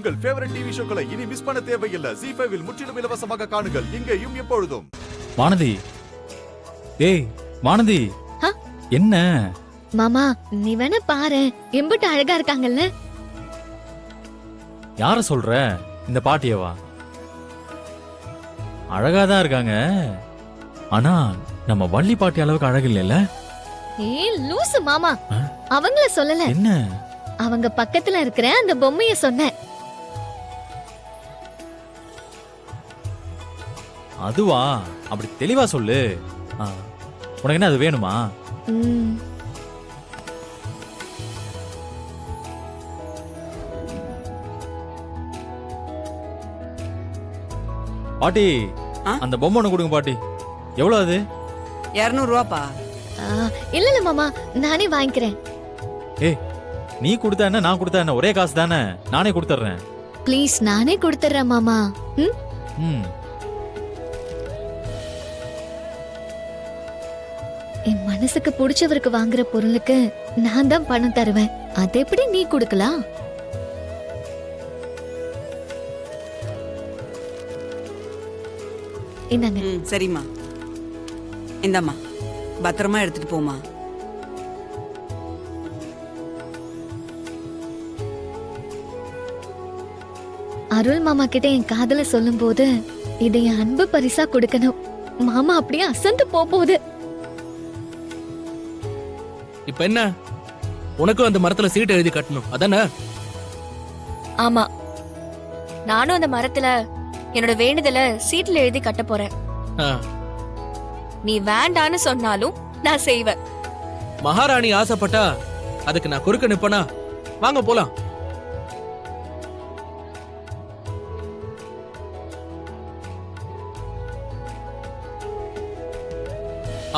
உங்கள் favourite TV ஷோக்களை இனி miss பண்ண தேவையில்லை. ZEE5 இல் முற்றிலும் இலவசமாக காணுங்கள். இங்கேயும் எப்பொழுதும். வானதி, ஏய் வானதி, என்ன மாமா நீ வேணா பாரு, எம்பிட்டு அழகா இருக்காங்கல்ல. யார சொல்ற? இந்த பாட்டியவா? அழகாதான் இருக்காங்க, ஆனா நம்ம வள்ளி பாட்டி அளவுக்கு அழகு இல்லைல்ல. ஏய் லூசு மாமா, அவங்கள சொல்லல. என்ன? அவங்க பக்கத்துல இருக்கிற அந்த பொம்மைய சொன்னேன். அதுவா? அப்படி தெளிவா சொல்லு. உனக்கு என்ன அது வேணுமா? பாட்டி, அந்த பொம்மை ஒண்ணு கொடுங்க பாட்டி. எவ்வளவு அது? 200 ரூபாப்பா. இல்ல இல்ல மாமா, நானே வாங்கிக்கிறேன். ஏய், நீ கொடுத்தா என்ன, நான் கொடுத்தா என்ன, ஒரே காசு தானே, நானே கொடுத்துறேன். ப்ளீஸ் நானே கொடுத்துறேன் மாமா. என் மனசுக்கு பிடிச்சவருக்கு வாங்குற பொருளுக்கு நான் தான் பணம் தருவேன். அது எப்படி நீ கொடுக்கலாம்? என்னங்க? சரிம்மா, இந்தம்மா பத்திரமா எடுத்துட்டு போமா. அருள் மாமா கிட்ட என் காதல சொல்லும் போது இதை என் அன்பு பரிசா கொடுக்கணும். மாமா அப்படியே அசந்து போகுது. இப்ப என்ன, உனக்கும் அந்த மரத்துல சீட் எழுதி கட்டணும் அதானே? ஆமா, நானும் அந்த மரத்துல என்னோட வேண்டுதலை சீட்ல எழுதி கட்ட போறேன். நீ வேண்டான்னு சொன்னாலும் நான் செய்வேன். மகாராணி ஆசைப்பட்டா அதுக்கு நான் குறுக்க நிப்பனா? வாங்க போலாம்.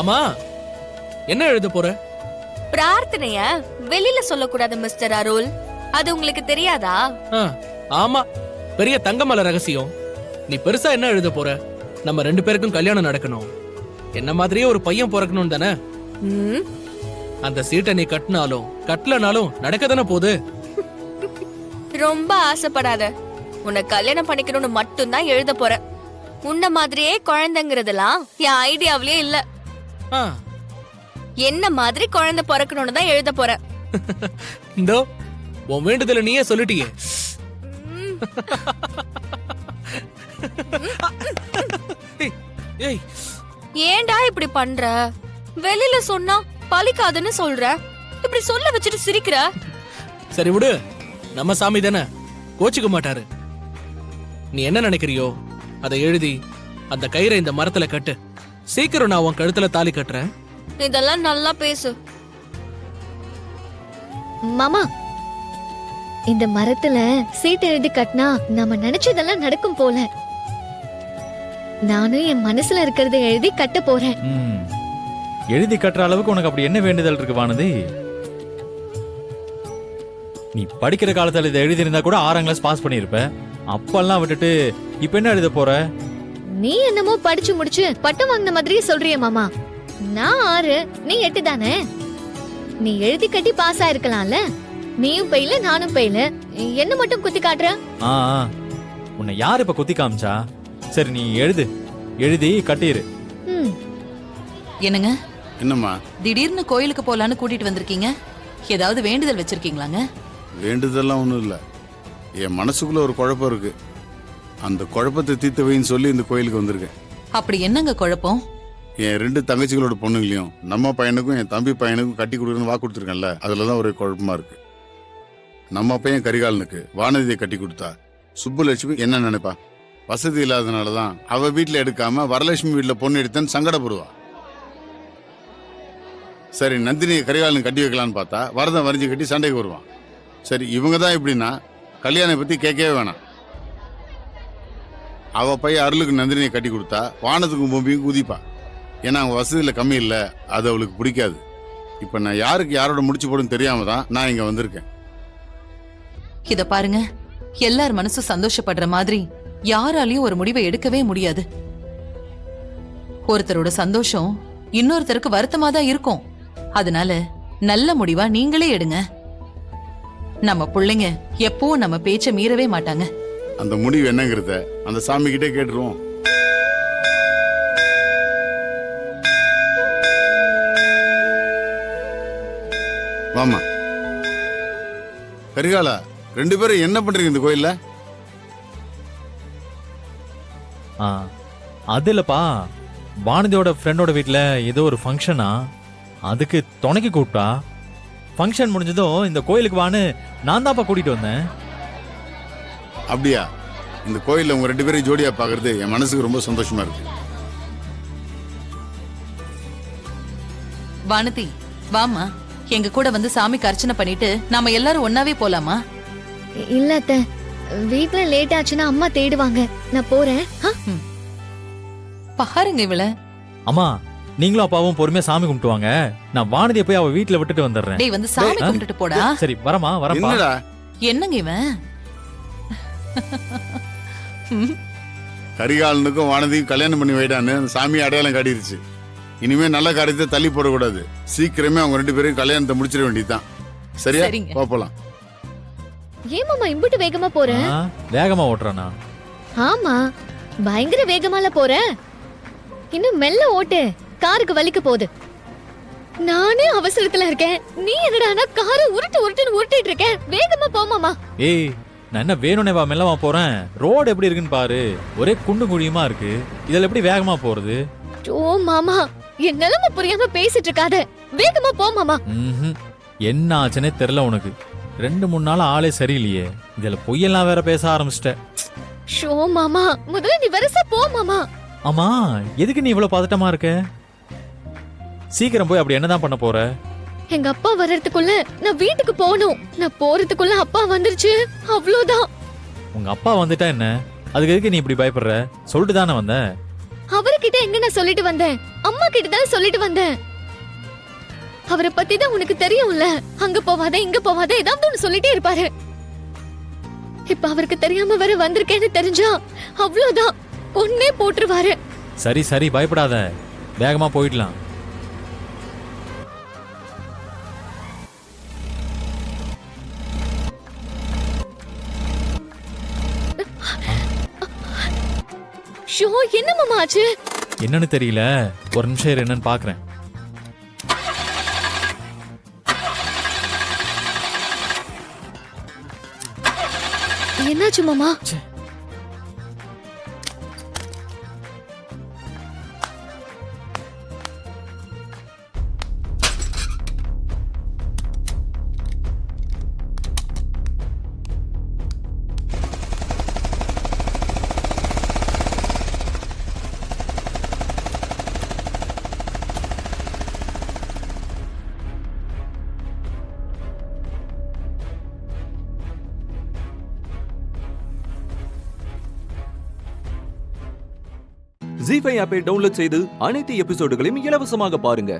ஆமா, என்ன எழுத போற? பிரார்த்தனைய வெளியில சொல்லக்கூடாது மிஸ்டர் அருள், அது உங்களுக்கு தெரியாதா? ஆமா, பெரிய தங்கமல ரகசியம். நீ பெருசா என்ன எழுத போற? நம்ம 2 பேருக்கும் கல்யாணம் நடக்கணும், என்ன மாதிரியே ஒரு பையன் பிறக்கணும் தானே? அந்த சீட்டை நீ கட்டினாலும் கட்டலனாலும் நடக்க தானே போகுது. ரொம்ப ஆசைப்படாத, உன்னை கல்யாணம் பண்ணிக்கணும்னு மட்டும்தான் எழுத போற. உன்ன மாதிரியே குழந்தைங்கிறதெல்லாம் என் ஐடியாவிலே இல்ல. என்ன மாதிரி குழந்தை பிறக்கணும்னு தான் எழுத போற. இந்தோ உன் வேண்டுதல நீயே சொல்லிட்டியே. ஏன்டா இப்படி பண்ற? வெளியில சொன்னா பலிக்காதுன்னு சொல்ற, இப்படி சொல்ல வச்சுட்டு சிரிக்கிற. சரி விடு, நம்ம சாமி தானே, கோச்சுக்க மாட்டாரு. நீ என்ன நினைக்கிறியோ அதை எழுதி அந்த கயிறை இந்த மரத்துல கட்டு. சீக்கிரம் நான் உன் கழுத்துல தாலி கட்டுறேன். இதெல்லாம் நல்லா பேசு மாமா. இந்த மரத்துல சீட் எழுதி கட்டினா நம்ம நினைச்சதெல்லாம் நடக்கும் போல. நானும் என் மனசுல இருக்கிறத எழுதி கட்ட போறேன். எழுதி கட்டுற அளவுக்கு உனக்கு அப்படி என்ன வேண்டுதல் இருக்கு வானதி? நீ படிக்கிற காலத்துல இதை எழுதி இருந்தா கூட 6ஆம் கிளாஸ் பாஸ் பண்ணிருப்ப. அப்பெல்லாம் விட்டுட்டு இப்ப என்ன எழுத போற? நீ என்னமோ படிச்சு முடிச்சு பட்டம் வாங்கின மாதிரியே சொல்றிய மாமா. நான் 6, நீ 8 தானே. நீ எழுதி கட்டி பாஸ் ஆயிருக்கலாம்ல. நீயும் பெயில, நானும் பெயில, என்ன மட்டும் குத்தி காட்டுற? உன்னை யாரு இப்ப குத்தி காமிச்சா? சரி நீ எழுதி கட்டிரு. என்னங்க? என்னம்மா? திடீர்னு கோயிலுக்கு போலான்னு கூட்டிட்டு வந்திருக்கீங்க. ஏதாவது வேண்டுதல் வச்சிருக்கீங்களாங்க? வேண்டுதல்லாம் ஒண்ணும் இல்ல, என் மனசுக்குள்ள ஒரு குழப்பம் இருக்கு. அந்த குழப்பத்தை தீர்த்து வைன்னு சொல்லி இந்த கோயிலுக்கு வந்திருக்கேன். அப்படி என்னங்க குழப்பம்? என் 2 தங்கச்சிகளோட பொண்ணுங்களையும் நம்ம பையனுக்கும் என் தம்பி பையனுக்கும் கட்டி கொடுக்குறேன்னு வாக்கு கொடுத்துருக்கேன்ல, அதுலதான் ஒரே குழப்பமா இருக்கு. நம்ம பையன் கரிகாலனுக்கு வானதியை கட்டி கொடுத்தா சுப்புலட்சுமி என்ன நினைப்பா? வசதி இல்லாதனாலதான் அவ வீட்டுல எடுக்காம வரலட்சுமி வீட்டுல பொண்ணு எடுத்தேன்னு சங்கடப்படுவா. சரி நந்தினியை கரிகாலனுக்கு கட்டி வைக்கலான்னு பார்த்தா வரதம் வரைஞ்சி கட்டி சண்டைக்கு வருவான். சரி இவங்க தான் இப்படின்னா கல்யாணம் பத்தி கேட்கவே வேணாம். அவ பையன் அருளுக்கு நந்தினியை கட்டி கொடுத்தா வானத்துக்கும் பொம்பியும் குதிப்பா. ஏன்னா அவங்க வசதியில கம்மி இல்லை, அது அவளுக்கு பிடிக்காது. இப்ப நான் யாருக்கு யாரோட முடிச்சு போடுன்னு தெரியாம தான் நான் இங்க வந்திருக்கேன். இத பாருங்க, எல்லார் மனசும் சந்தோஷப்படுற மாதிரி யாராலையும் ஒரு முடிவை எடுக்கவே முடியாது. ஒருத்தரோட சந்தோஷம் இன்னொருத்தருக்கு வருத்தமா தான் இருக்கும். அதனால நல்ல முடிவா நீங்களே எடுங்க. நம்ம பிள்ளைங்க எப்பவும் நம்ம பேச்ச மீறவே மாட்டாங்க. அந்த முடிவு என்னங்கிறத அந்த சாமி கிட்டே கேட்டுருவோம். வாமா கரிகாலா, 2 பேரும் என்ன பண்றீங்க இந்த கோயில்ல? ஆ, அது இல்லப்பா, வானதியோட ஃப்ரெண்டோட வீட்ல ஏதோ ஒரு ஃபங்க்ஷனா, அதுக்கு துணைக்கு கூப்பிட்டா. ஃபங்க்ஷன் முடிஞ்சதும் இந்த கோயிலுக்கு வான்னு நான் தான்ப்பா கூட்டிட்டு வந்தேன். அப்படியா? இந்த கோயில்ல உங்க 2 பேரும் ஜோடியா பாக்குறது என் மனசுக்கு ரொம்ப சந்தோஷமா இருக்கு. வானதி, வாமா, எங்க கூட வந்து சாமிக்கு அர்ச்சனை பண்ணிட்டு நாம எல்லாரும் ஒன்னாவே போலாமா? இல்ல அத்தை, வீட்ல லேட் ஆச்சுன்னா அம்மா தேடுவாங்க. நான் போறேன். பாருங்க இவள. அம்மா, நீங்களும் அப்பாவும் பொறுமையா சாமி கும்பிட்டு வாங்க. நான் வானதியை போய் அவ வீட்ல விட்டுட்டு வந்துடுறேன். டேய் வந்து சாமி ஆ? கும்பிட்டுட்டு போடா. சரி, வரமா வரப்பா. என்னடா என்னங்க இவன்? கரிகாலனுக்கும் வானதியும் கல்யாணம் பண்ணி வைடான்னு அந்த சாமி அடையாளம் காட்டிருச்சு. இனிமே நல்ல காரியத்தை தள்ளி போடக்கூடாது. சீக்கிரமே அவங்க 2 பேரும் கல்யாணத்தை முடிச்சிட வேண்டியதுதான். சரியா? சரிங்க. போலாம். ஏன் மாமா இம்புட்டு வேகமா போற? ஆ, வேகமா ஓட்டுறானா? ஆமா, பயங்கர வேகமால போற. இன்னும் மெல்ல ஓட்டு, காருக்கு வலிக்க போகுது. நானே அவசரத்துல இருக்கேன், நீ என்னடானா காரை உருட்டுன்னு உருட்டிட்டு இருக்க. வேகமா போ மாமா. ஏய், நான் என்ன வேணும்னே வா மெல்லமா போறேன். ரோடு எப்படி இருக்குன்னு பாரு, ஒரே குண்டு குழியுமா இருக்கு. இதுல எப்படி வேகமா போறது? ஓ மாமா, என் நிலைமை புரியாம பேசிட்டு இருக்காத. வேகமா போ மாமா. ம்ஹும். என்ன ஆச்சுன்னே தெரியல உனக்கு. 2-3 நாள் ஆளே சரியில்லையே. இதுல பொய்யெல்லாம் வேற பேச ஆரம்பிச்சிட்ட. ஷோ மாமா, முதல்ல நீ வரசா போ மாமா. ஆமா, எதுக்கு நீ இவ்வளவு பதட்டமா இருக்க? சீக்கிரம் போய் அப்படி என்னதான் பண்ண போற? எங்க அப்பா வர்றதுக்குள்ள நான் வீட்டுக்கு போகணும். நான் போறதுக்குள்ள அப்பா வந்துருச்சு, அவ்வளவுதான். உங்க அப்பா வந்துட்டா என்ன? அதுக்கு எதுக்கு நீ இப்படி பயப்படுற? சொல்லிட்டு தானே வந்த. அவர்கிட்ட எங்க நான் சொல்லிட்டு வந்தேன்? அம்மா கிட்ட தான் சொல்லிட்டு வந்தேன். அவரை பத்தி தான் உனக்கு தெரியும்ல. அங்க போவாத இங்க போவாத ஏதாவது ஒண்ணு சொல்லிட்டே இருப்பாரு. இப்ப அவருக்கு தெரியாம வேற வந்திருக்கேன்னு தெரிஞ்சா அவ்வளவுதான், கொன்னே போட்டுருவாரு. சரி சரி, பயப்படாத, வேகமா போயிடலாம். ஷோ, என்ன மாமா ஆச்சு? என்னன்னு தெரியல, ஒரு நிமிஷம் இரு, என்னன்னு பாக்குறேன். என்னாச்சு மாமா? ஜீ5 ஆப்பை டவுன்லோட் செய்து அனைத்து எபிசோடுகளையும் இலவசமாக பாருங்க.